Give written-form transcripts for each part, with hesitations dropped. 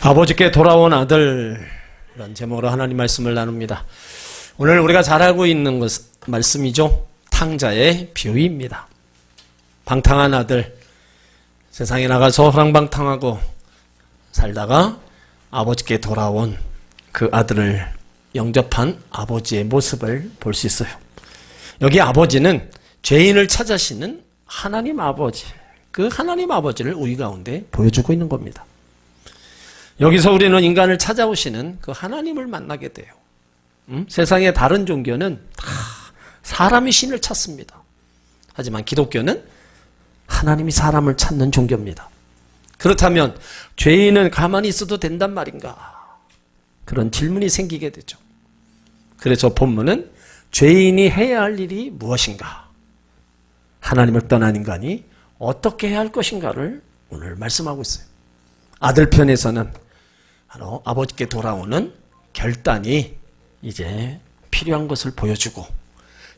아버지께 돌아온 아들, 이런 제목으로 하나님 말씀을 나눕니다. 오늘 우리가 잘 알고 있는 말씀이죠. 탕자의 비유입니다. 방탕한 아들, 세상에 나가서 허랑방탕하고 살다가 아버지께 돌아온 그 아들을 영접한 아버지의 모습을 볼 수 있어요. 여기 아버지는 죄인을 찾으시는 하나님 아버지, 그 하나님 아버지를 우리 가운데 보여주고 있는 겁니다. 여기서 우리는 인간을 찾아오시는 그 하나님을 만나게 돼요. 세상의 다른 종교는 다 사람이 신을 찾습니다. 하지만 기독교는 하나님이 사람을 찾는 종교입니다. 그렇다면 죄인은 가만히 있어도 된단 말인가? 그런 질문이 생기게 되죠. 그래서 본문은 죄인이 해야 할 일이 무엇인가? 하나님을 떠난 인간이 어떻게 해야 할 것인가를 오늘 말씀하고 있어요. 아들 편에서는 바로 아버지께 돌아오는 결단이 이제 필요한 것을 보여주고,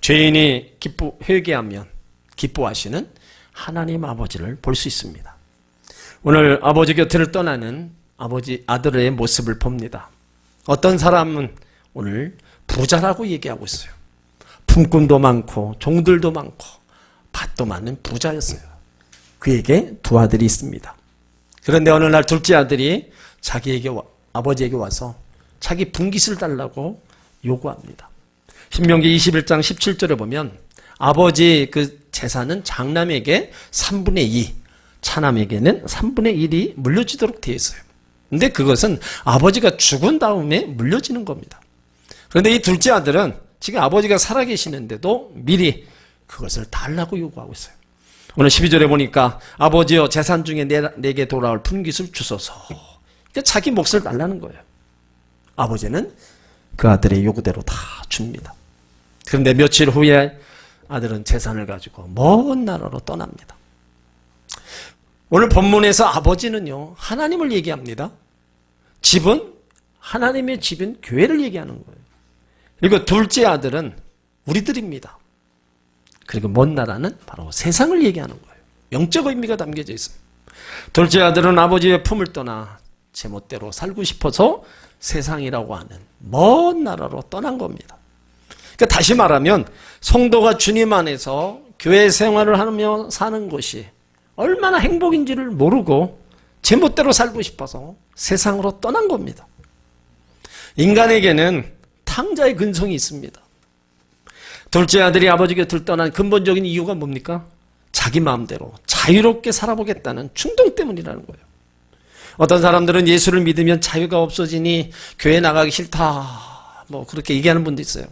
죄인이 회개하면 기뻐하시는 하나님 아버지를 볼 수 있습니다. 오늘 아버지 곁을 떠나는 아들의 모습을 봅니다. 어떤 사람은 오늘 부자라고 얘기하고 있어요. 품꾼도 많고 종들도 많고 밭도 많은 부자였어요. 그에게 두 아들이 있습니다. 그런데 어느 날 둘째 아들이 아버지에게 와서 자기 분깃을 달라고 요구합니다. 신명기 21장 17절에 보면 아버지 그 재산은 장남에게 3분의 2, 차남에게는 3분의 1이 물려지도록 되어 있어요. 근데 그것은 아버지가 죽은 다음에 물려지는 겁니다. 그런데 이 둘째 아들은 지금 아버지가 살아계시는데도 미리 그것을 달라고 요구하고 있어요. 오늘 12절에 보니까 아버지여 재산 중에 내게 돌아올 분깃을 주소서. 그러니까 자기 몫을 달라는 거예요. 아버지는 그 아들의 요구대로 다 줍니다. 그런데 며칠 후에 아들은 재산을 가지고 먼 나라로 떠납니다. 오늘 본문에서 아버지는요, 하나님을 얘기합니다. 집은, 하나님의 집인 교회를 얘기하는 거예요. 그리고 둘째 아들은 우리들입니다. 그리고 먼 나라는 바로 세상을 얘기하는 거예요. 영적 의미가 담겨져 있어요. 둘째 아들은 아버지의 품을 떠나 제멋대로 살고 싶어서 세상이라고 하는 먼 나라로 떠난 겁니다. 그러니까 다시 말하면 성도가 주님 안에서 교회 생활을 하며 사는 것이 얼마나 행복인지를 모르고 제멋대로 살고 싶어서 세상으로 떠난 겁니다. 인간에게는 탕자의 근성이 있습니다. 둘째 아들이 아버지 곁을 떠난 근본적인 이유가 뭡니까? 자기 마음대로 자유롭게 살아보겠다는 충동 때문이라는 거예요. 어떤 사람들은 예수를 믿으면 자유가 없어지니 교회 나가기 싫다, 그렇게 얘기하는 분도 있어요.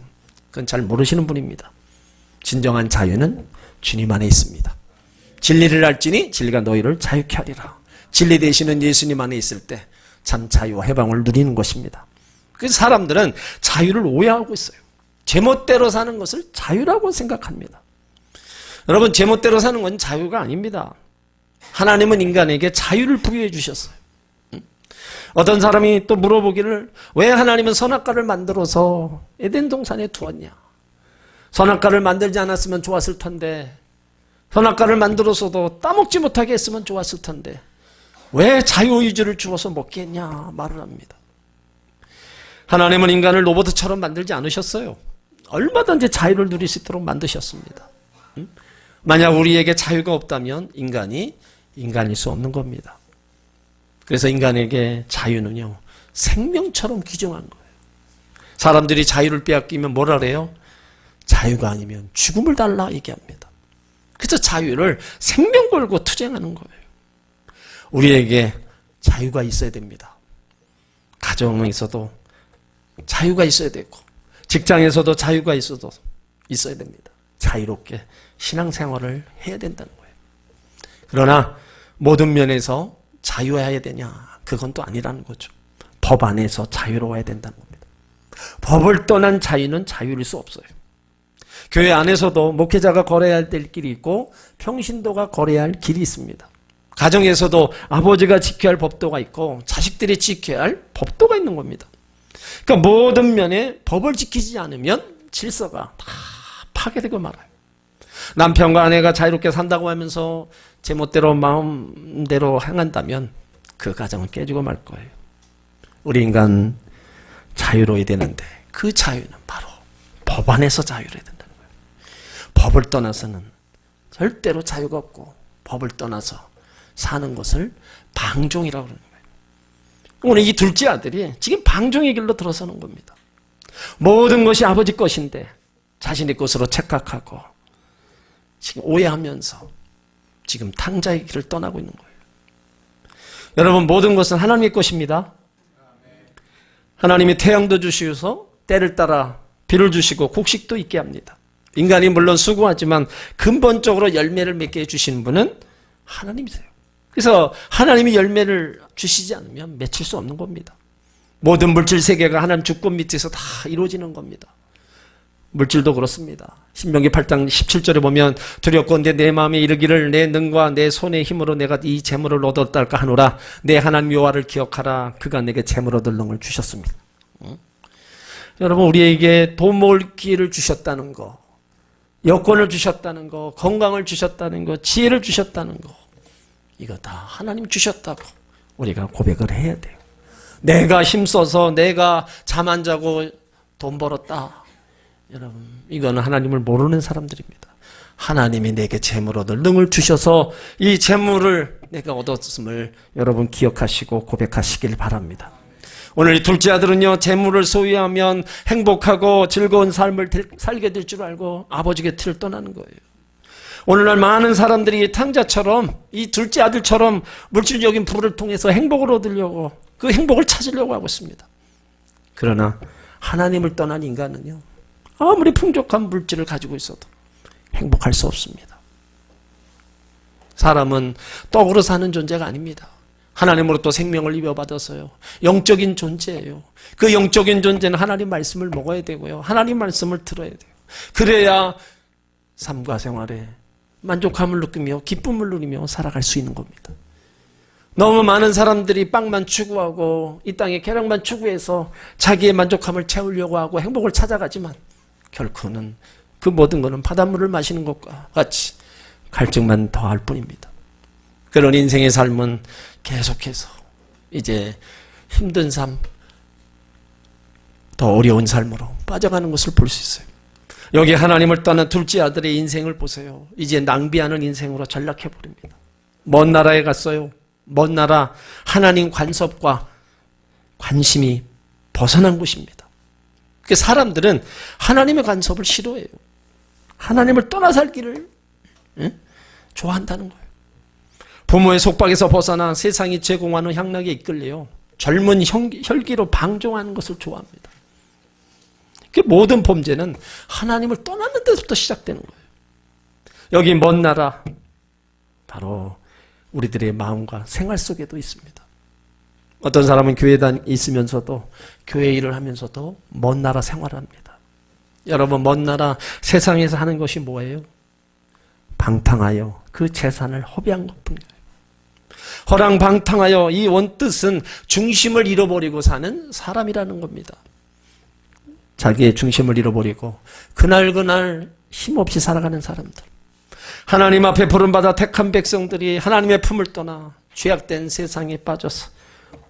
그건 잘 모르시는 분입니다. 진정한 자유는 주님 안에 있습니다. 진리를 알지니 진리가 너희를 자유케 하리라. 진리 되시는 예수님 안에 있을 때 참 자유와 해방을 누리는 것입니다. 그래서 사람들은 자유를 오해하고 있어요. 제멋대로 사는 것을 자유라고 생각합니다. 여러분, 제멋대로 사는 건 자유가 아닙니다. 하나님은 인간에게 자유를 부여해 주셨어요. 어떤 사람이 또 물어보기를, 왜 하나님은 선악과를 만들어서 에덴 동산에 두었냐? 선악과를 만들지 않았으면 좋았을 텐데, 선악과를 만들어서도 따먹지 못하게 했으면 좋았을 텐데 왜 자유의지를 주어서 먹게 했냐 말을 합니다. 하나님은 인간을 로봇처럼 만들지 않으셨어요. 얼마든지 자유를 누릴 수 있도록 만드셨습니다. 만약 우리에게 자유가 없다면 인간일 수 없는 겁니다. 그래서 인간에게 자유는요, 생명처럼 귀중한 거예요. 사람들이 자유를 빼앗기면 뭐라 그래요? 자유가 아니면 죽음을 달라 얘기합니다. 그래서 자유를 생명 걸고 투쟁하는 거예요. 우리에게 자유가 있어야 됩니다. 가정에서도 자유가 있어야 되고, 직장에서도 자유가 있어야 됩니다. 자유롭게 신앙생활을 해야 된다는 거예요. 그러나 모든 면에서 자유해야 되냐? 그건 또 아니라는 거죠. 법 안에서 자유로워야 된다는 겁니다. 법을 떠난 자유는 자유일 수 없어요. 교회 안에서도 목회자가 걸어야 될 길이 있고 평신도가 걸어야 할 길이 있습니다. 가정에서도 아버지가 지켜야 할 법도가 있고 자식들이 지켜야 할 법도가 있는 겁니다. 그러니까 모든 면에 법을 지키지 않으면 질서가 다 파괴되고 말아요. 남편과 아내가 자유롭게 산다고 하면서 제멋대로 마음대로 행한다면 그 가정은 깨지고 말 거예요. 우리 인간 자유로워야 되는데 그 자유는 바로 법 안에서 자유로워야 된다는 거예요. 법을 떠나서는 절대로 자유가 없고 법을 떠나서 사는 것을 방종이라고 그러는 거예요. 오늘 이 둘째 아들이 지금 방종의 길로 들어서는 겁니다. 모든 것이 아버지 것인데 자신의 것으로 착각하고 지금 오해하면서 지금 탕자의 길을 떠나고 있는 거예요. 여러분, 모든 것은 하나님의 것입니다. 하나님이 태양도 주시어서 때를 따라 비를 주시고 곡식도 있게 합니다. 인간이 물론 수고하지만 근본적으로 열매를 맺게 해주시는 분은 하나님이세요. 그래서 하나님이 열매를 주시지 않으면 맺힐 수 없는 겁니다. 모든 물질 세계가 하나님 주권 밑에서 다 이루어지는 겁니다. 물질도 그렇습니다. 신명기 8장 17절에 보면 두렵건대 내 마음에 이르기를 내 능과 내 손의 힘으로 내가 이 재물을 얻었다 할까 하노라. 내 하나님 여호와를 기억하라. 그가 내게 재물 얻을 능을 주셨습니다. 여러분, 우리에게 돈 모을 기회를 주셨다는 거, 여권을 주셨다는 거, 건강을 주셨다는 거, 지혜를 주셨다는 거, 이거 다 하나님 주셨다고 우리가 고백을 해야 돼요. 내가 힘써서 내가 잠 안 자고 돈 벌었다. 여러분, 이거는 하나님을 모르는 사람들입니다. 하나님이 내게 재물 얻을 능을 주셔서 이 재물을 내가 얻었음을 여러분 기억하시고 고백하시길 바랍니다. 오늘 이 둘째 아들은요, 재물을 소유하면 행복하고 즐거운 삶을 살게 될 줄 알고 아버지 곁을 떠나는 거예요. 오늘날 많은 사람들이 탕자처럼 이 둘째 아들처럼 물질적인 부를 통해서 행복을 얻으려고 그 행복을 찾으려고 하고 있습니다. 그러나 하나님을 떠난 인간은요, 아무리 풍족한 물질을 가지고 있어도 행복할 수 없습니다. 사람은 떡으로 사는 존재가 아닙니다. 하나님으로부터 생명을 입어받아서요, 영적인 존재예요. 그 영적인 존재는 하나님 말씀을 먹어야 되고요, 하나님 말씀을 들어야 돼요. 그래야 삶과 생활에 만족함을 느끼며 기쁨을 누리며 살아갈 수 있는 겁니다. 너무 많은 사람들이 빵만 추구하고 이 땅의 쾌락만 추구해서 자기의 만족함을 채우려고 하고 행복을 찾아가지만 결코는 그 모든 것은 바닷물을 마시는 것과 같이 갈증만 더할 뿐입니다. 그런 인생의 삶은 계속해서 이제 힘든 삶, 더 어려운 삶으로 빠져가는 것을 볼 수 있어요. 여기 하나님을 떠난 둘째 아들의 인생을 보세요. 이제 낭비하는 인생으로 전락해버립니다. 먼 나라에 갔어요. 먼 나라, 하나님 간섭과 관심이 벗어난 곳입니다. 그 사람들은 하나님의 간섭을 싫어해요. 하나님을 떠나 살기를 좋아한다는 거예요. 부모의 속박에서 벗어나 세상이 제공하는 향락에 이끌려요. 젊은 혈기로 방종하는 것을 좋아합니다. 그 모든 범죄는 하나님을 떠나는 데서부터 시작되는 거예요. 여기 먼 나라, 바로 우리들의 마음과 생활 속에도 있습니다. 어떤 사람은 교회에 있으면서도 교회 일을 하면서도 먼 나라 생활을 합니다. 여러분, 먼 나라 세상에서 하는 것이 뭐예요? 방탕하여 그 재산을 허비한 것뿐이에요. 허랑방탕하여, 이 원뜻은 중심을 잃어버리고 사는 사람이라는 겁니다. 자기의 중심을 잃어버리고 그날 힘없이 살아가는 사람들, 하나님 앞에 부름받아 택한 백성들이 하나님의 품을 떠나 죄악된 세상에 빠져서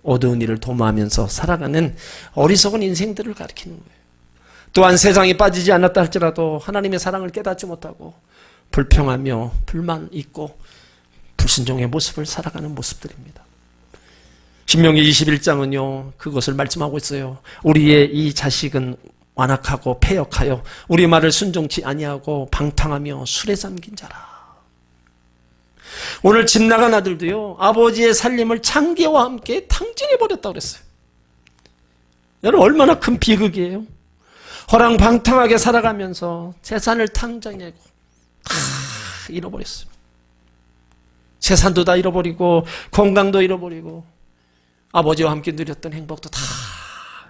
어두운 일을 도모하면서 살아가는 어리석은 인생들을 가리키는 거예요. 또한 세상에 빠지지 않았다 할지라도 하나님의 사랑을 깨닫지 못하고 불평하며 불만 있고 불순종의 모습을 살아가는 모습들입니다. 신명기 21장은요 그것을 말씀하고 있어요. 우리의 이 자식은 완악하고 패역하여 우리 말을 순종치 아니하고 방탕하며 술에 잠긴 자라. 오늘 집 나간 아들도요 아버지의 살림을 창기와 함께 탕진해버렸다고 그랬어요. 여러분, 얼마나 큰 비극이에요. 허랑방탕하게 살아가면서 재산을 탕정하고 다 잃어버렸어요. 재산도 다 잃어버리고 건강도 잃어버리고 아버지와 함께 누렸던 행복도 다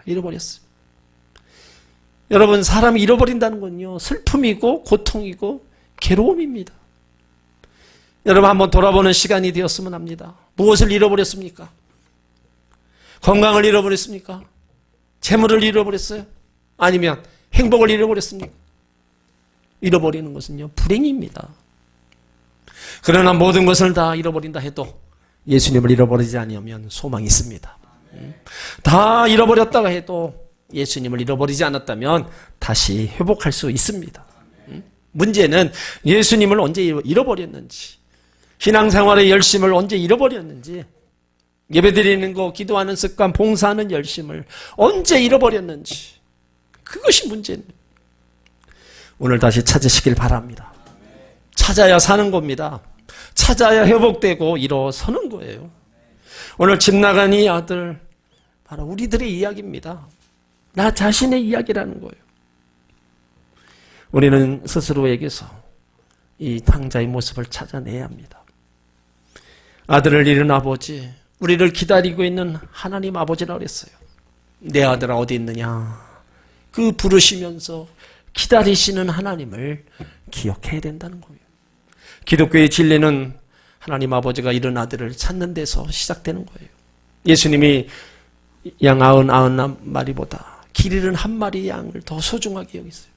잃어버렸어요. 여러분, 사람이 잃어버린다는 건요 슬픔이고 고통이고 괴로움입니다. 여러분, 한번 돌아보는 시간이 되었으면 합니다. 무엇을 잃어버렸습니까? 건강을 잃어버렸습니까? 재물을 잃어버렸어요? 아니면 행복을 잃어버렸습니까? 잃어버리는 것은요 불행입니다. 그러나 모든 것을 다 잃어버린다 해도 예수님을 잃어버리지 아니하면 소망이 있습니다. 다 잃어버렸다가 해도 예수님을 잃어버리지 않았다면 다시 회복할 수 있습니다. 문제는 예수님을 언제 잃어버렸는지, 신앙생활의 열심을 언제 잃어버렸는지, 예배드리는 거, 기도하는 습관, 봉사하는 열심을 언제 잃어버렸는지, 그것이 문제입니다. 오늘 다시 찾으시길 바랍니다. 찾아야 사는 겁니다. 찾아야 회복되고 일어서는 거예요. 오늘 집 나간 이 아들, 바로 우리들의 이야기입니다. 나 자신의 이야기라는 거예요. 우리는 스스로에게서 이 탕자의 모습을 찾아내야 합니다. 아들을 잃은 아버지, 우리를 기다리고 있는 하나님 아버지라고 그랬어요. 내 아들아 어디 있느냐, 그 부르시면서 기다리시는 하나님을 기억해야 된다는 거예요. 기독교의 진리는 하나님 아버지가 잃은 아들을 찾는 데서 시작되는 거예요. 예수님이 양 99마리보다 길 잃은 한 마리 양을 더 소중하게 여기세요.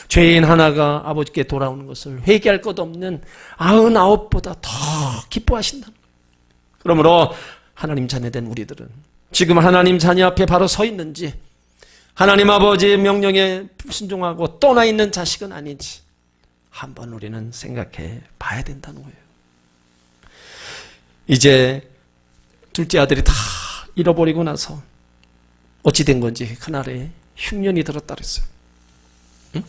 죄인 하나가 아버지께 돌아오는 것을 회개할 것 없는 99보다 더 기뻐하신다. 그러므로 하나님 자녀된 우리들은 지금 하나님 자녀 앞에 바로 서 있는지, 하나님 아버지의 명령에 순종하고 떠나 있는 자식은 아닌지 한번 우리는 생각해 봐야 된다는 거예요. 이제 둘째 아들이 다 잃어버리고 나서 어찌 된 건지 그날에 흉년이 들었다 그랬어요. 응?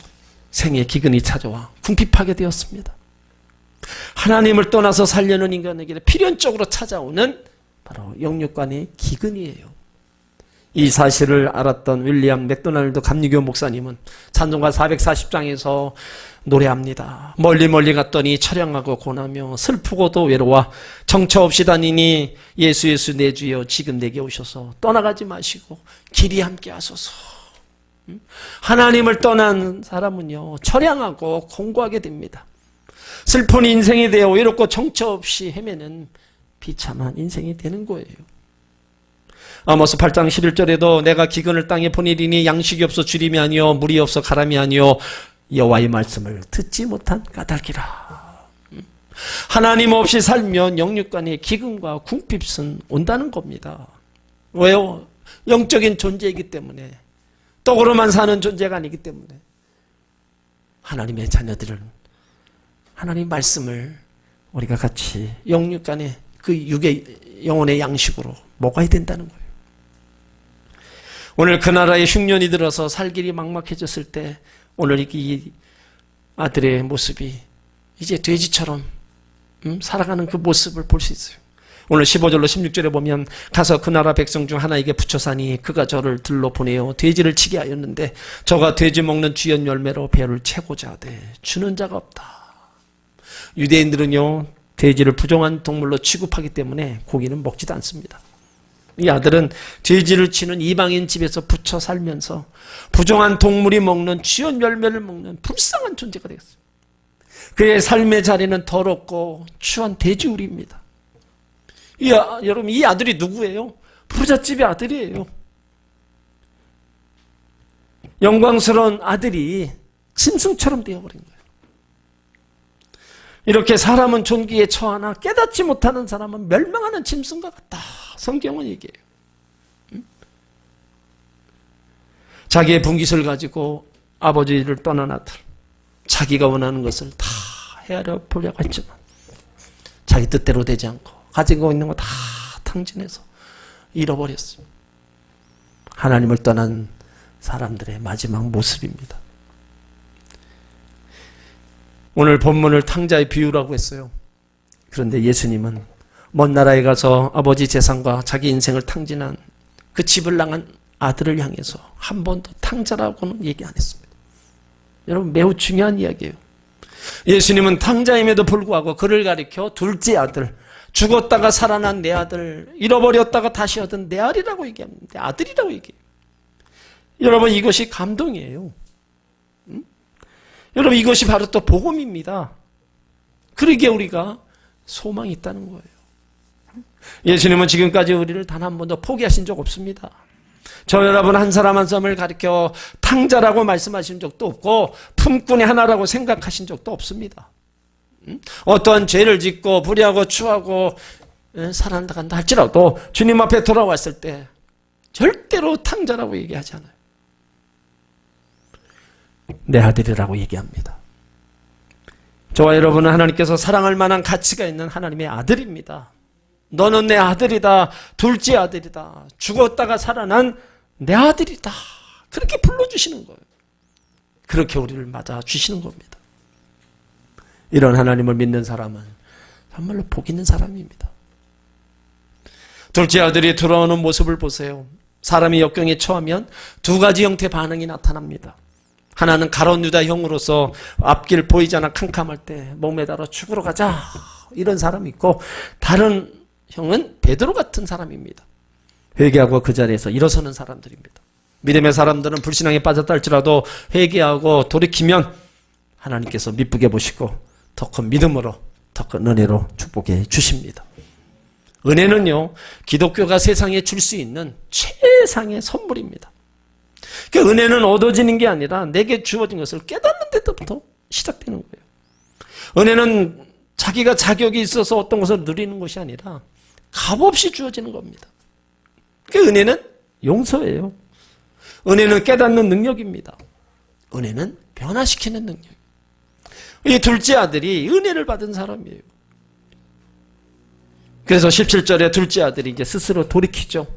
생의 기근이 찾아와 궁핍하게 되었습니다. 하나님을 떠나서 살려는 인간에게 필연적으로 찾아오는 바로 영육간의 기근이에요. 이 사실을 알았던 윌리엄 맥도날드 감리교 목사님은 찬송가 440장에서 노래합니다. 멀리 멀리 갔더니 처량하고 고나며 슬프고도 외로워 정처 없이 다니니 예수 예수 내 주여 지금 내게 오셔서 떠나가지 마시고 길이 함께 하소서. 하나님을 떠난 사람은요 처량하고 공고하게 됩니다. 슬픈 인생이 되어 외롭고 정처 없이 헤매는 비참한 인생이 되는 거예요. 아모스 8장 11절에도 내가 기근을 땅에 보내리니 양식이 없어 주림이 아니요 물이 없어 가람이 아니요 여호와의 말씀을 듣지 못한 까닭이라. 하나님 없이 살면 영육간의 기근과 궁핍은 온다는 겁니다. 왜요? 영적인 존재이기 때문에, 떡으로만 사는 존재가 아니기 때문에. 하나님의 자녀들은 하나님 말씀을 우리가 같이 영육간의 그 육의 영혼의 양식으로 먹어야 된다는 거예요. 오늘 그 나라에 흉년이 들어서 살 길이 막막해졌을 때 오늘 이 아들의 모습이 이제 돼지처럼 살아가는 그 모습을 볼 수 있어요. 오늘 15절로 16절에 보면 가서 그 나라 백성 중 하나에게 붙여 사니 그가 저를 들러 보내어 돼지를 치게 하였는데 저가 돼지 먹는 쥐연 열매로 배를 채고자 하되 주는 자가 없다. 유대인들은요 돼지를 부정한 동물로 취급하기 때문에 고기는 먹지도 않습니다. 이 아들은 돼지를 치는 이방인 집에서 붙여 살면서 부정한 동물이 먹는 쥐연 열매를 먹는 불쌍한 존재가 되었어요. 그의 삶의 자리는 더럽고 추한 돼지우리입니다. 여러분 이 아들이 누구예요? 부잣집의 아들이에요. 영광스러운 아들이 짐승처럼 되어버린 거예요. 이렇게 사람은 존귀에 처하나 깨닫지 못하는 사람은 멸망하는 짐승과 같다. 성경은 얘기해요. 자기의 분깃을 가지고 아버지를 떠난 아들, 자기가 원하는 것을 다 헤아려 보려고 했지만 자기 뜻대로 되지 않고 가지고 있는 거 다 탕진해서 잃어버렸어요. 하나님을 떠난 사람들의 마지막 모습입니다. 오늘 본문을 탕자의 비유라고 했어요. 그런데 예수님은 먼 나라에 가서 아버지 재산과 자기 인생을 탕진한 그 집을 나간 아들을 향해서 한 번도 탕자라고는 얘기 안 했습니다. 여러분 매우 중요한 이야기예요. 예수님은 탕자임에도 불구하고 그를 가리켜 둘째 아들, 죽었다가 살아난 내 아들, 잃어버렸다가 다시 얻은 내 아들이라고 얘기합니다. 내 아들이라고 얘기해요. 여러분 이것이 감동이에요. 여러분 이것이 바로 또 복음입니다. 그러기에 우리가 소망이 있다는 거예요. 예수님은 지금까지 우리를 단 한 번도 포기하신 적 없습니다. 저 여러분 한 사람 한 사람을 가리켜 탕자라고 말씀하신 적도 없고 품꾼의 하나라고 생각하신 적도 없습니다. 어떠한 죄를 짓고 불의하고 추하고 살아나간다 할지라도 주님 앞에 돌아왔을 때 절대로 탕자라고 얘기하지 않아요. 내 아들이라고 얘기합니다. 저와 여러분은 하나님께서 사랑할 만한 가치가 있는 하나님의 아들입니다. 너는 내 아들이다. 둘째 아들이다. 죽었다가 살아난 내 아들이다. 그렇게 불러주시는 거예요. 그렇게 우리를 맞아주시는 겁니다. 이런 하나님을 믿는 사람은 정말로 복 있는 사람입니다. 둘째 아들이 돌아오는 모습을 보세요. 사람이 역경에 처하면 두 가지 형태의 반응이 나타납니다. 하나는 가룟 유다 형으로서 앞길 보이지 않아 캄캄할 때 목매달아 죽으러 가자 이런 사람이 있고, 다른 형은 베드로 같은 사람입니다. 회개하고 그 자리에서 일어서는 사람들입니다. 믿음의 사람들은 불신앙에 빠졌다 할지라도 회개하고 돌이키면 하나님께서 미쁘게 보시고 더 큰 믿음으로 더 큰 은혜로 축복해 주십니다. 은혜는요, 기독교가 세상에 줄 수 있는 최상의 선물입니다. 그 은혜는 얻어지는 게 아니라 내게 주어진 것을 깨닫는 데부터 시작되는 거예요. 은혜는 자기가 자격이 있어서 어떤 것을 누리는 것이 아니라 값없이 주어지는 겁니다. 그 은혜는 용서예요. 은혜는 깨닫는 능력입니다. 은혜는 변화시키는 능력. 이 둘째 아들이 은혜를 받은 사람이에요. 그래서 17절에 둘째 아들이 이제 스스로 돌이키죠.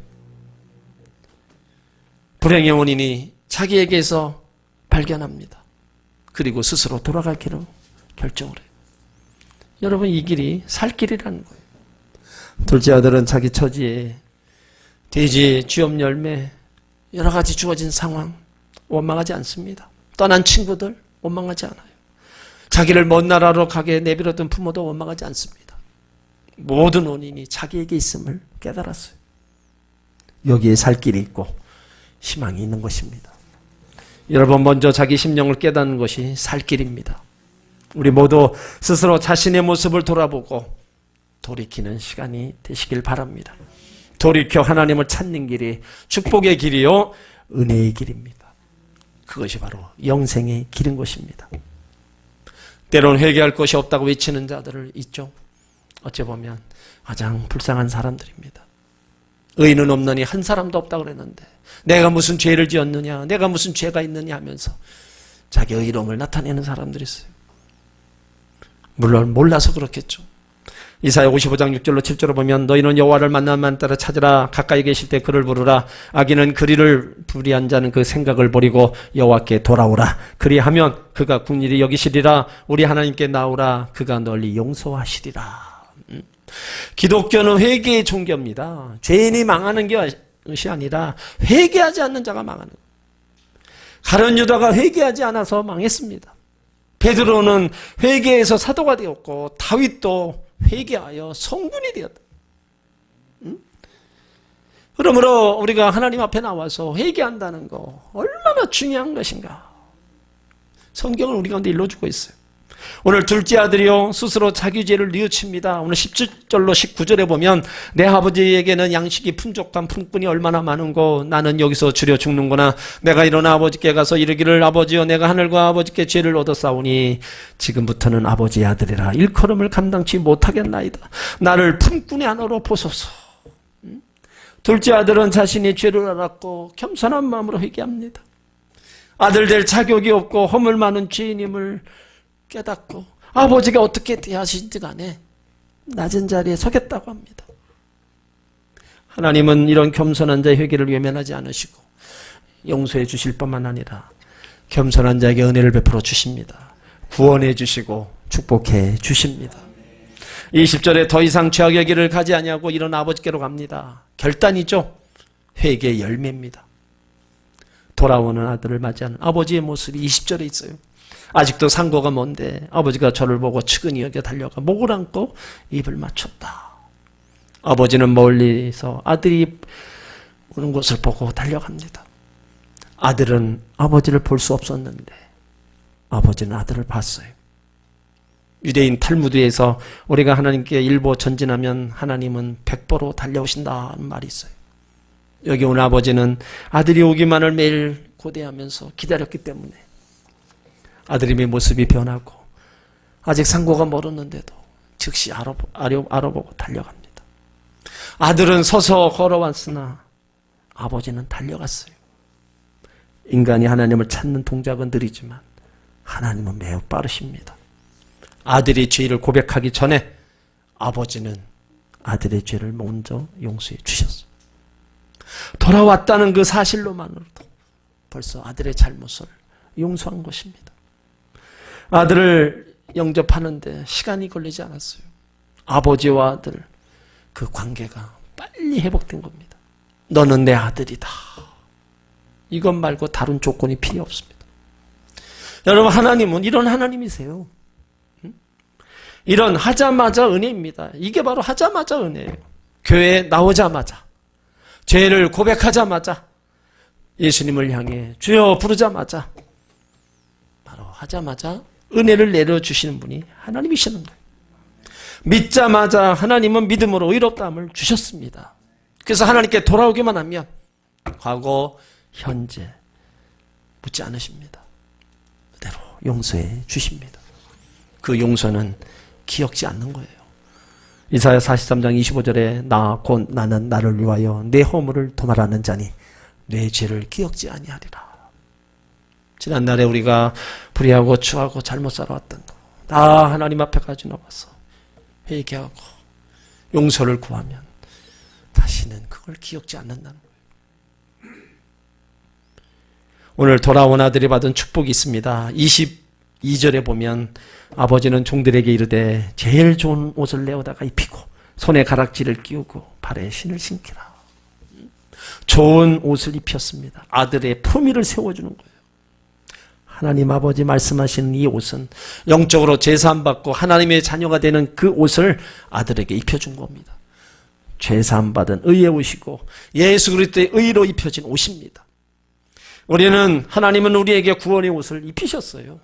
불행의 원인이 자기에게서 발견합니다. 그리고 스스로 돌아갈 길을 결정을 해요. 여러분, 이 길이 살 길이라는 거예요. 둘째 아들은 자기 처지에 돼지, 쥐업 열매, 여러 가지 주어진 상황 원망하지 않습니다. 떠난 친구들 원망하지 않아요. 자기를 먼 나라로 가게 내버려둔 부모도 원망하지 않습니다. 모든 원인이 자기에게 있음을 깨달았어요. 여기에 살 길이 있고 희망이 있는 것입니다. 여러분, 먼저 자기 심령을 깨닫는 것이 살 길입니다. 우리 모두 스스로 자신의 모습을 돌아보고 돌이키는 시간이 되시길 바랍니다. 돌이켜 하나님을 찾는 길이 축복의 길이요 은혜의 길입니다. 그것이 바로 영생의 길인 것입니다. 때론 회개할 것이 없다고 외치는 자들을 있죠. 어찌 보면 가장 불쌍한 사람들입니다. 의인은 없느니 한 사람도 없다고 그랬는데 내가 무슨 죄를 지었느냐, 내가 무슨 죄가 있느냐 하면서 자기 의로움을 나타내는 사람들이 있어요. 물론 몰라서 그렇겠죠. 이사야 55장 6절로 7절로 보면 너희는 여호와를 만나만 따라 찾으라. 가까이 계실 때 그를 부르라. 악인은 그리를 불의한 자는 그 생각을 버리고 여호와께 돌아오라. 그리하면 그가 긍휼히 여기시리라. 우리 하나님께 나오라. 그가 널리 용서하시리라. 기독교는 회개의 종교입니다. 죄인이 망하는 것이 아니라 회개하지 않는 자가 망하는 거예요. 가룟 유다가 회개하지 않아서 망했습니다. 베드로는 회개해서 사도가 되었고 다윗도 회개하여 성군이 되었다. 그러므로 우리가 하나님 앞에 나와서 회개한다는 거 얼마나 중요한 것인가. 성경은 우리 가운데 일러주고 있어요. 오늘 둘째 아들이요 스스로 자기 죄를 뉘우칩니다. 오늘 17절로 19절에 보면 내 아버지에게는 양식이 풍족한 품꾼이 얼마나 많은고 나는 여기서 주려 죽는구나. 내가 일어나 아버지께 가서 이르기를 아버지여 내가 하늘과 아버지께 죄를 얻었사오니 지금부터는 아버지의 아들이라 일컬음을 감당치 못하겠나이다. 나를 품꾼의 안으로 보소서. 둘째 아들은 자신이 죄를 알았고 겸손한 마음으로 회개합니다. 아들 될 자격이 없고 허물 많은 죄인임을 깨닫고 아버지가 어떻게 대하신지 간에 낮은 자리에 서겠다고 합니다. 하나님은 이런 겸손한 자의 회개를 외면하지 않으시고 용서해 주실 뿐만 아니라 겸손한 자에게 은혜를 베풀어 주십니다. 구원해 주시고 축복해 주십니다. 20절에 더 이상 죄악의 길을 가지 아니하고 이런 아버지께로 갑니다. 결단이죠. 회개의 열매입니다. 돌아오는 아들을 맞이하는 아버지의 모습이 20절에 있어요. 아직도 상고가 먼데 아버지가 저를 보고 측은히 여겨 달려가 목을 안고 입을 맞췄다. 아버지는 멀리서 아들이 오는 것을 보고 달려갑니다. 아들은 아버지를 볼 수 없었는데 아버지는 아들을 봤어요. 유대인 탈무드에서 우리가 하나님께 일보 전진하면 하나님은 100보로 달려오신다는 말이 있어요. 여기 오는 아버지는 아들이 오기만을 매일 고대하면서 기다렸기 때문에 아들님의 모습이 변하고 아직 상고가 멀었는데도 즉시 알아보고 달려갑니다. 아들은 서서 걸어왔으나 아버지는 달려갔어요. 인간이 하나님을 찾는 동작은 느리지만 하나님은 매우 빠르십니다. 아들이 죄를 고백하기 전에 아버지는 아들의 죄를 먼저 용서해 주셨어요. 돌아왔다는 그 사실로만으로도 벌써 아들의 잘못을 용서한 것입니다. 아들을 영접하는데 시간이 걸리지 않았어요. 아버지와 아들 그 관계가 빨리 회복된 겁니다. 너는 내 아들이다. 이것 말고 다른 조건이 필요 없습니다. 여러분, 하나님은 이런 하나님이세요. 이런 하자마자 은혜입니다. 이게 바로 하자마자 은혜예요. 교회에 나오자마자, 죄를 고백하자마자, 예수님을 향해 주여 부르자마자, 바로 하자마자 은혜를 내려주시는 분이 하나님이시는 거예요. 믿자마자 하나님은 믿음으로 의롭다함을 주셨습니다. 그래서 하나님께 돌아오기만 하면 과거, 현재 묻지 않으십니다. 그대로 용서해 주십니다. 그 용서는 기억지 않는 거예요. 이사야 43장 25절에 나 곧 나는 나를 위하여 내 허물을 도말하는 자니 내 죄를 기억지 아니하리라. 지난날에 우리가 불의하고 추하고 잘못 살아왔던 거 다 하나님 앞에 가지고 나와서 회개하고 용서를 구하면 다시는 그걸 기억지 않는다는 거예요. 오늘 돌아온 아들이 받은 축복이 있습니다. 22절에 보면 아버지는 종들에게 이르되 제일 좋은 옷을 내어다가 입히고 손에 가락지를 끼우고 발에 신을 신기라. 좋은 옷을 입혔습니다. 아들의 품위를 세워주는 거예요. 하나님 아버지 말씀하시는 이 옷은 영적으로 제사함받고 하나님의 자녀가 되는 그 옷을 아들에게 입혀준 겁니다. 제사함받은 의의 옷이고 예수 그리스도의 의로 입혀진 옷입니다. 우리는 하나님은 우리에게 구원의 옷을 입히셨어요.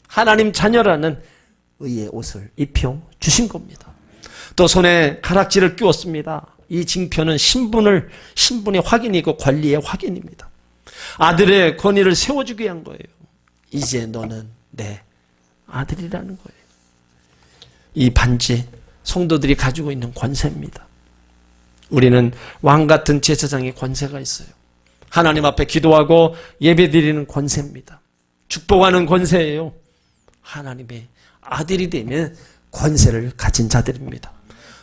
하나님 자녀라는 의의 옷을 입혀주신 겁니다. 또 손에 가락지를 끼웠습니다. 이 징표는 신분의 확인이고 관리의 확인입니다. 아들의 권위를 세워주기 위한 거예요. 이제 너는 내 아들이라는 거예요. 이 반지 성도들이 가지고 있는 권세입니다. 우리는 왕 같은 제사장의 권세가 있어요. 하나님 앞에 기도하고 예배드리는 권세입니다. 축복하는 권세예요. 하나님의 아들이 되면 권세를 가진 자들입니다.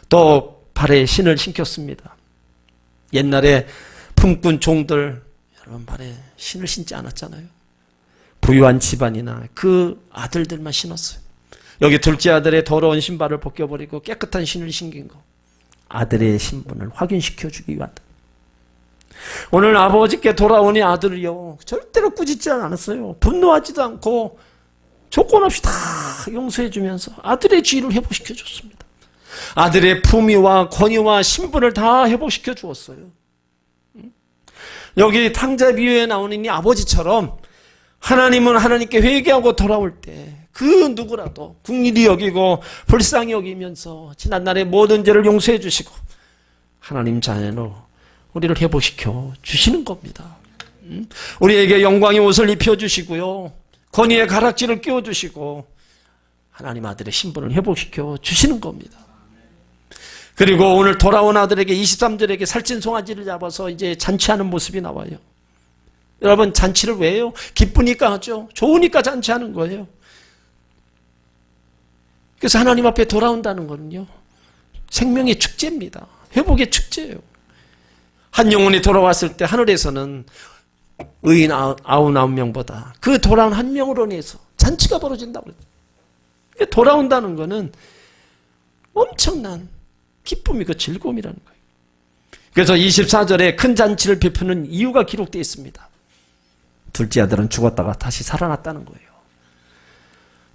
또 발에 신을 신겼습니다. 옛날에 품꾼 종들 여러분 발에 신을 신지 않았잖아요. 부유한 집안이나 그 아들들만 신었어요. 여기 둘째 아들의 더러운 신발을 벗겨버리고 깨끗한 신을 신긴 거. 아들의 신분을 확인시켜주기 위하다. 오늘 아버지께 돌아오니 아들이요. 절대로 꾸짖지 않았어요. 분노하지도 않고 조건 없이 다 용서해주면서 아들의 지위를 회복시켜줬습니다. 아들의 품위와 권위와 신분을 다 회복시켜 주었어요. 여기 탕자 비유에 나오는 이 아버지처럼 하나님은 하나님께 회개하고 돌아올 때 그 누구라도 긍휼히 여기고 불쌍히 여기면서 지난날의 모든 죄를 용서해 주시고 하나님 자녀로 우리를 회복시켜 주시는 겁니다. 우리에게 영광의 옷을 입혀주시고요. 권위의 가락지를 끼워주시고 하나님 아들의 신분을 회복시켜 주시는 겁니다. 그리고 오늘 돌아온 아들에게 23절에게 살찐 송아지를 잡아서 이제 잔치하는 모습이 나와요. 여러분 잔치를 왜 해요? 기쁘니까 하죠. 좋으니까 잔치하는 거예요. 그래서 하나님 앞에 돌아온다는 거는요. 생명의 축제입니다. 회복의 축제예요. 한 영혼이 돌아왔을 때 하늘에서는 의인 99명보다 그 돌아온 한 명으로 인해서 잔치가 벌어진다고 그랬죠. 돌아온다는 거는 엄청난 기쁨이고 즐거움이라는 거예요. 그래서 24절에 큰 잔치를 베푸는 이유가 기록되어 있습니다. 둘째 아들은 죽었다가 다시 살아났다는 거예요.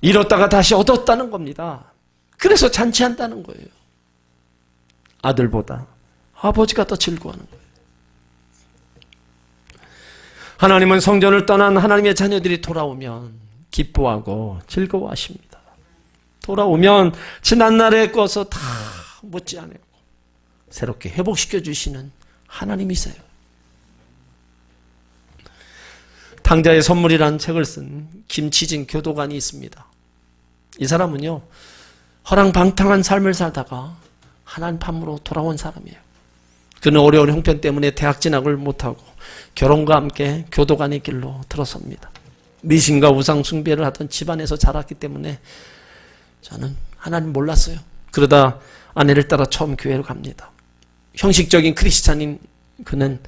잃었다가 다시 얻었다는 겁니다. 그래서 잔치한다는 거예요. 아들보다 아버지가 더 즐거워하는 거예요. 하나님은 성전을 떠난 하나님의 자녀들이 돌아오면 기뻐하고 즐거워하십니다. 돌아오면 지난날의 것을 다 묻지 않고 새롭게 회복시켜 주시는 하나님이세요. 탕자의 선물이라는 책을 쓴 김치진 교도관이 있습니다. 이 사람은요 허랑방탕한 삶을 살다가 하나님 품으로 돌아온 사람이에요. 그는 어려운 형편 때문에 대학 진학을 못하고 결혼과 함께 교도관의 길로 들어섭니다. 미신과 우상 숭배를 하던 집안에서 자랐기 때문에 저는 하나님 몰랐어요. 그러다 아내를 따라 처음 교회로 갑니다. 형식적인 크리스찬인 그는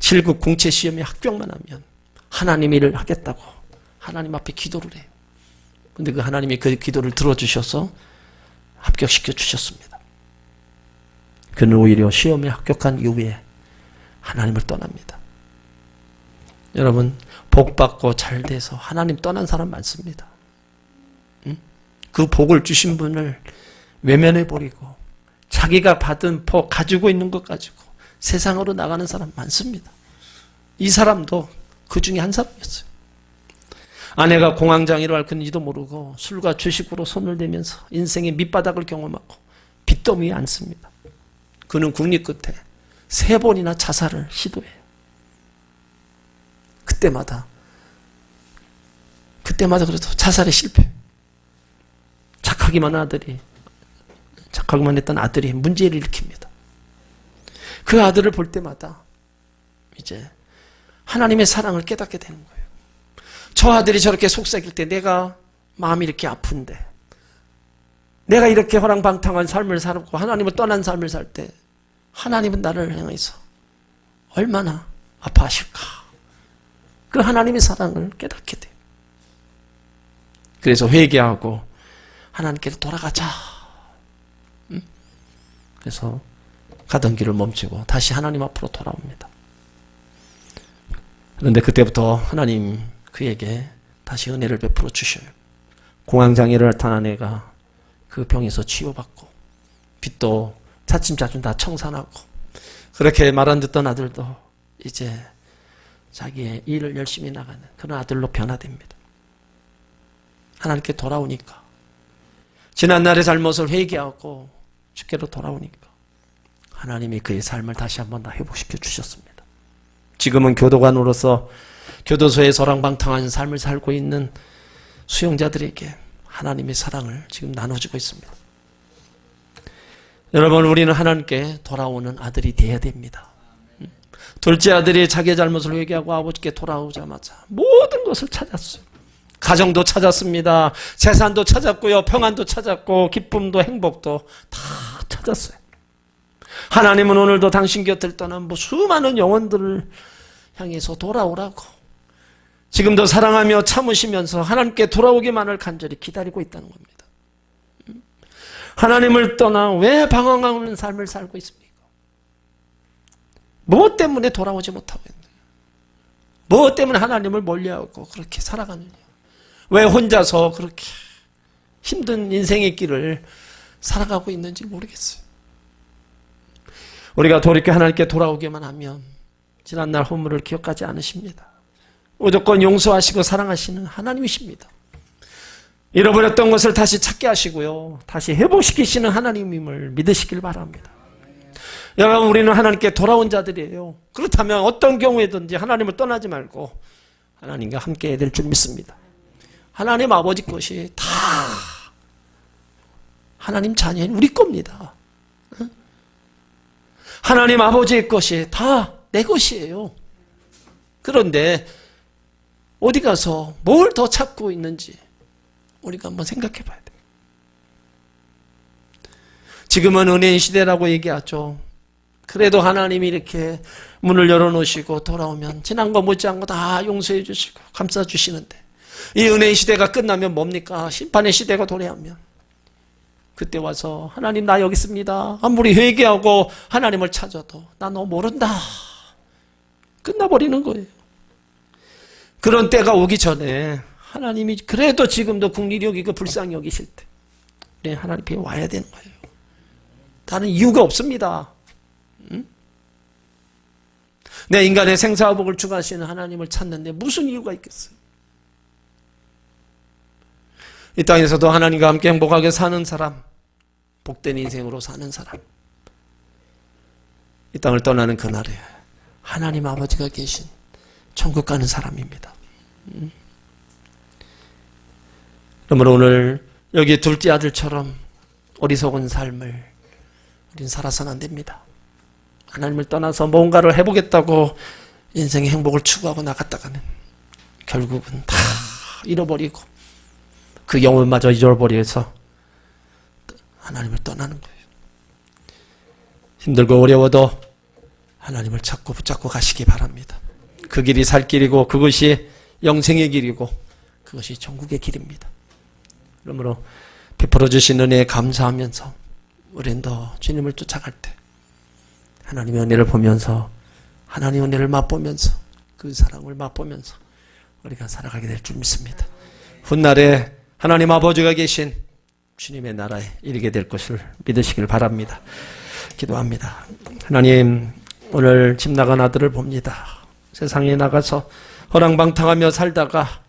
7급 공채 시험에 합격만 하면 하나님 일을 하겠다고 하나님 앞에 기도를 해요. 근데 그 하나님이 그 기도를 들어주셔서 합격시켜 주셨습니다. 그는 오히려 시험에 합격한 이후에 하나님을 떠납니다. 여러분, 복 받고 잘 돼서 하나님 떠난 사람 많습니다. 그 복을 주신 분을 외면해 버리고 자기가 받은 복 가지고 있는 것 가지고 세상으로 나가는 사람 많습니다. 이 사람도 그 중에 한 사람이었어요. 아내가 공황장애로 앓는지도 모르고 술과 주식으로 손을 대면서 인생의 밑바닥을 경험하고 빚더미에 앉습니다. 그는 국리 끝에 3번이나 자살을 시도해요. 그때마다 그래도 자살에 실패. 착하기만 했던 아들이 문제를 일으킵니다. 그 아들을 볼 때마다 이제 하나님의 사랑을 깨닫게 되는 거예요. 저 아들이 저렇게 속삭일 때 내가 마음이 이렇게 아픈데, 내가 이렇게 허랑방탕한 삶을 살고 하나님을 떠난 삶을 살 때 하나님은 나를 향해서 얼마나 아파하실까. 그 하나님의 사랑을 깨닫게 돼요. 그래서 회개하고 하나님께로 돌아가자. 그래서 가던 길을 멈추고 다시 하나님 앞으로 돌아옵니다. 그런데 그때부터 하나님 그에게 다시 은혜를 베풀어 주셔요. 공황장애를 앓던 아내가 그 병에서 치유받고 빚도 차츰차츰 다 청산하고, 그렇게 말 안 듣던 아들도 이제 자기의 일을 열심히 나가는 그런 아들로 변화됩니다. 하나님께 돌아오니까, 지난날의 잘못을 회개하고 주께로 돌아오니까 하나님이 그의 삶을 다시 한번 다 회복시켜 주셨습니다. 지금은 교도관으로서 교도소에 소랑방탕한 삶을 살고 있는 수용자들에게 하나님의 사랑을 지금 나눠주고 있습니다. 여러분, 우리는 하나님께 돌아오는 아들이 되어야 됩니다. 둘째 아들이 자기의 잘못을 회개하고 아버지께 돌아오자마자 모든 것을 찾았어요. 가정도 찾았습니다. 재산도 찾았고요. 평안도 찾았고 기쁨도 행복도 다 찾았어요. 하나님은 오늘도 당신 곁을 떠난 수많은 영혼들을 향해서 돌아오라고 지금도 사랑하며 참으시면서 하나님께 돌아오기만을 간절히 기다리고 있다는 겁니다. 하나님을 떠나 왜 방황하는 삶을 살고 있습니까? 무엇 때문에 돌아오지 못하고 있느냐? 무엇 때문에 하나님을 멀리하고 그렇게 살아가느냐? 왜 혼자서 그렇게 힘든 인생의 길을 살아가고 있는지 모르겠어요. 우리가 돌이켜 하나님께 돌아오기만 하면 지난날 허물을 기억하지 않으십니다. 무조건 용서하시고 사랑하시는 하나님이십니다. 잃어버렸던 것을 다시 찾게 하시고요, 다시 회복시키시는 하나님임을 믿으시길 바랍니다. 여러분, 우리는 하나님께 돌아온 자들이에요. 그렇다면 어떤 경우에든지 하나님을 떠나지 말고 하나님과 함께 해야 될 줄 믿습니다. 하나님 아버지 것이 다 하나님 자녀인 우리 겁니다. 하나님 아버지의 것이 다 내 것이에요. 그런데 어디 가서 뭘 더 찾고 있는지 우리가 한번 생각해 봐야 돼요. 지금은 은혜의 시대라고 얘기하죠. 그래도 하나님이 이렇게 문을 열어놓으시고 돌아오면 지난 거 못지않은 거 다 용서해 주시고 감싸 주시는데, 이 은혜의 시대가 끝나면 뭡니까? 심판의 시대가 도래하면 그때 와서 하나님 나 여기 있습니다. 아무리 회개하고 하나님을 찾아도 나 너 모른다. 끝나버리는 거예요. 그런 때가 오기 전에 하나님이 그래도 지금도 국리를 여기고 불쌍히 여기실 때 우리 하나님 앞에 와야 되는 거예요. 다른 이유가 없습니다. 내 인간의 생사화복을 주관하시는 하나님을 찾는데 무슨 이유가 있겠어요? 이 땅에서도 하나님과 함께 행복하게 사는 사람, 복된 인생으로 사는 사람, 이 땅을 떠나는 그날에 하나님 아버지가 계신 천국 가는 사람입니다. 그러므로 오늘 여기 둘째 아들처럼 어리석은 삶을 우린 살아서는 안 됩니다. 하나님을 떠나서 뭔가를 해보겠다고 인생의 행복을 추구하고 나갔다가는 결국은 다 잃어버리고 그 영혼마저 잊어버려서 하나님을 떠나는 거예요. 힘들고 어려워도 하나님을 찾고 붙잡고 가시기 바랍니다. 그 길이 살 길이고 그것이 영생의 길이고 그것이 천국의 길입니다. 그러므로 베풀어 주신 은혜에 감사하면서 우리는 더 주님을 쫓아갈 때 하나님의 은혜를 보면서 하나님의 은혜를 맛보면서 그 사랑을 맛보면서 우리가 살아가게 될 줄 믿습니다. 훗날에 하나님 아버지가 계신 주님의 나라에 이르게 될 것을 믿으시길 바랍니다. 기도합니다. 하나님, 오늘 집 나간 아들을 봅니다. 세상에 나가서 허랑방탕하며 살다가